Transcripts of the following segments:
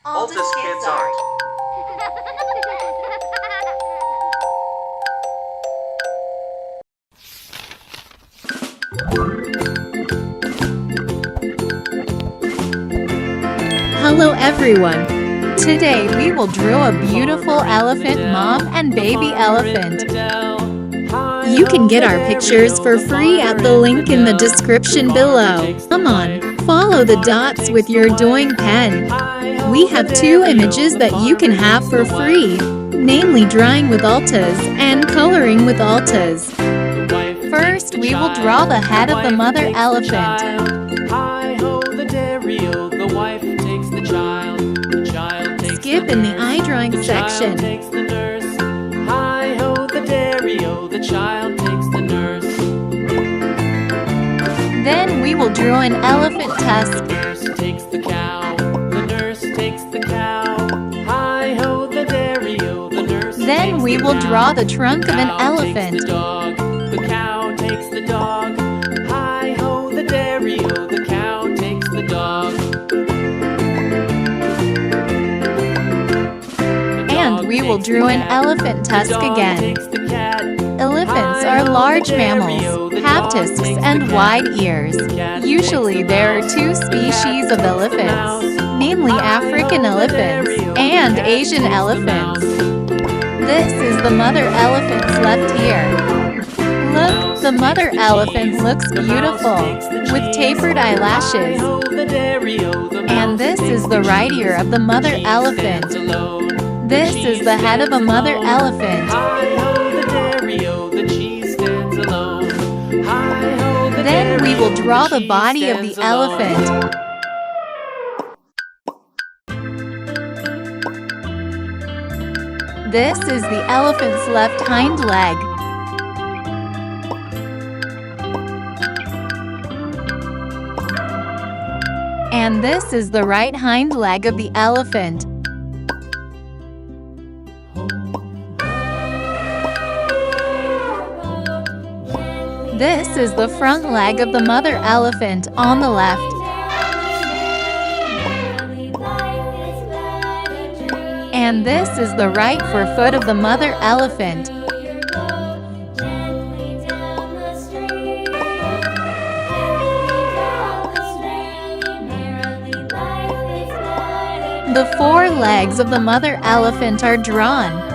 Altas Kids Art. Hello everyone! Today we will draw a beautiful elephant mom and baby elephant. You can get our pictures for free at the link in the description below. Come on, follow the dots with your drawing pen. We have two images that you can have for free, namely drawing with Altas and coloring with Altas. First, we will draw the head of the mother elephant. Skip in the eye drawing section. Then we will draw an elephant tusk. Then we will draw the trunk of an elephant. The cow takes the dog. Hi-ho, the dairy-o, the cow takes the dog. And we will draw an elephant tusk again. Elephants are large mammals, have tusks and wide ears. Usually there are two species of elephants, namely African elephants and Asian elephants. This is the mother elephant's left ear. Look, the mother elephant looks beautiful, with tapered eyelashes. And this is the right ear of the mother elephant. This is the head of a mother elephant. Then we will draw the body of the elephant. This is the elephant's left hind leg. And this is the right hind leg of the elephant. This is the front leg of the mother elephant on the left. And this is the right forefoot of the mother elephant. The four legs of the mother elephant are drawn.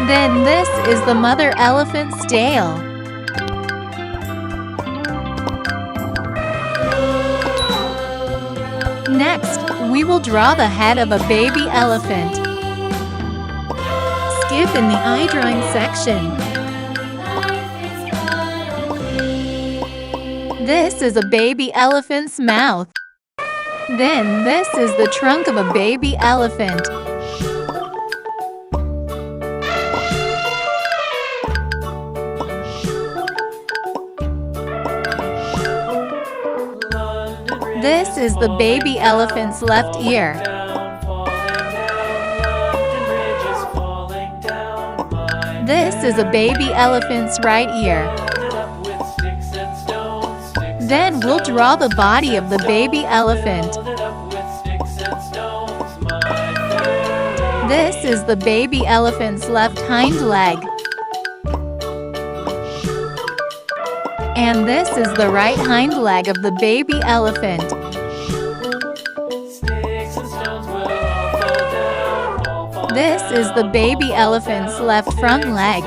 Then this is the mother elephant's tail. Next, we will draw the head of a baby elephant. Skip in the eye drawing section. This is a baby elephant's mouth. Then this is the trunk of a baby elephant. This is the baby elephant's left ear. This is a baby elephant's right ear. Then we'll draw the body of the baby elephant. This is the baby elephant's left hind leg. And this is the right hind leg of the baby elephant. This is the baby elephant's left front leg.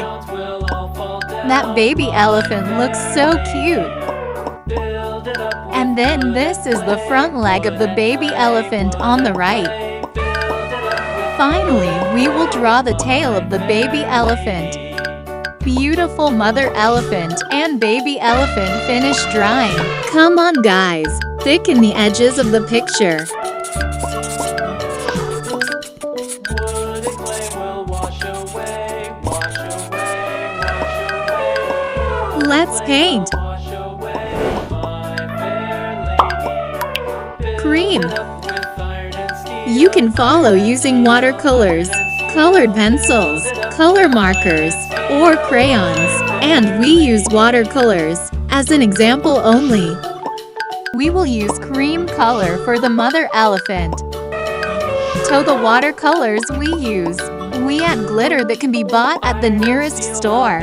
That baby elephant looks so cute. And then this is the front leg of the baby elephant on the right. Finally, we will draw the tail of the baby elephant. Beautiful mother elephant and baby elephant finished drawing. Come on guys, thicken the edges of the picture. Let's paint. Cream. You can follow using watercolors, colored pencils, color markers, or crayons, and we use watercolors as an example only. We will use cream color for the mother elephant. To the watercolors we use, we add glitter that can be bought at the nearest store.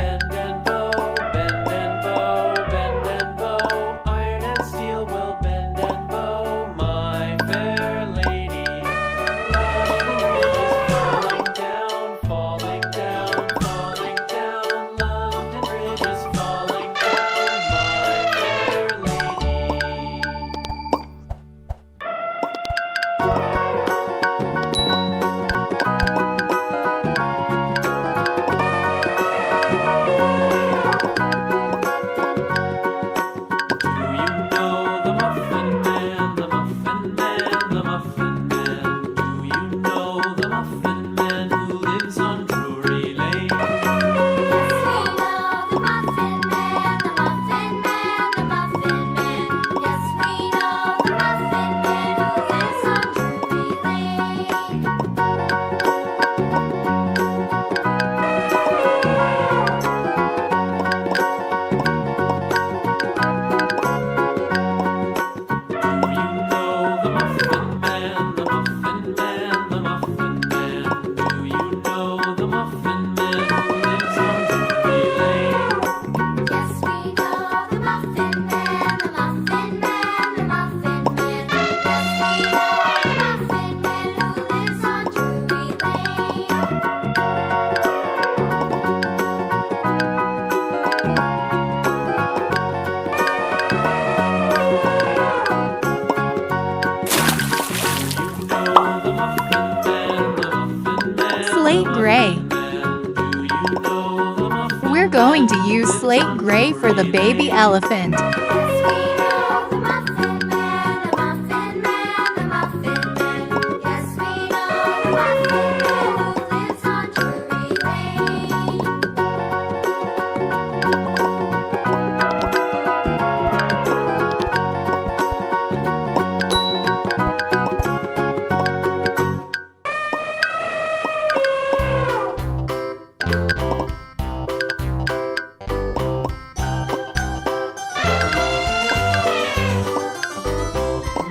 Slate gray. We're going to use slate gray for the baby elephant.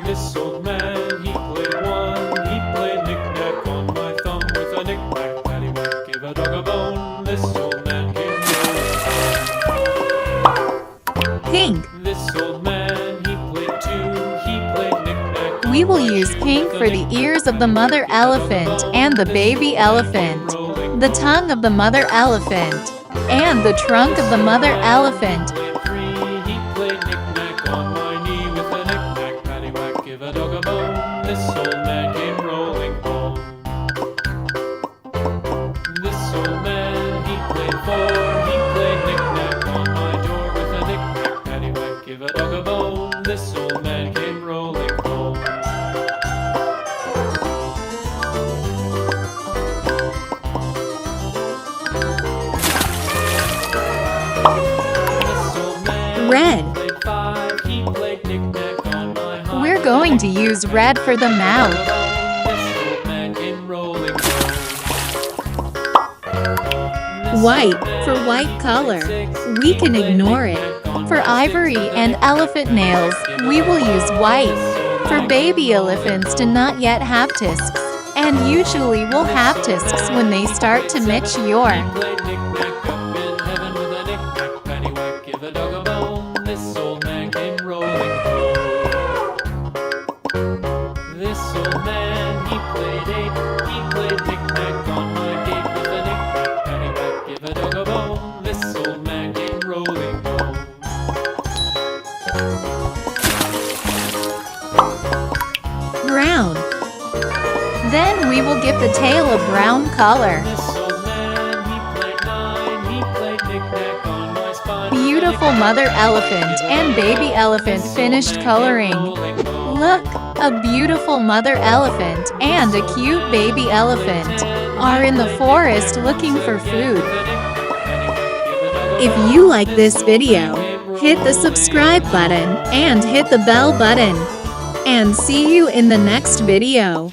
This old man, he played one. He played knick-knack on my thumb with a knick-knack, paddywhack, give a dog a bone. This old man came rolling. Pink. This old man, he played two. He played knick-knack. We will use pink for the ears of the mother elephant and the baby elephant, the tongue of the mother elephant, and the trunk of the mother elephant. He played knick-knack on my knee with a knick-knack, paddywhack, give a dog a bone. This old man came rolling home. This old man, he played four. He played knick-knack on my door with a knick-knack, paddywhack, give a dog a bone. This old man came rolling home. Red. We're going to use red for the mouth. White for white color. We can ignore it. For ivory and elephant nails, we will use white. For baby elephants do not yet have tusks, and usually will have tusks when they start to mature. This old man came rolling home. This old man, he played eight. He played knick-knack on my gate with a knick-knack, paddywhack, give a dog a bone. This old man came rolling home. Brown. Then we will give the tail a brown color. This old man, he played nine. He played knick-knack on my spine. Beautiful mother elephant and baby elephant finished coloring. Look, a beautiful mother elephant and a cute baby elephant are in the forest looking for food. If you like this video, hit the subscribe button and hit the bell button. And see you in the next video.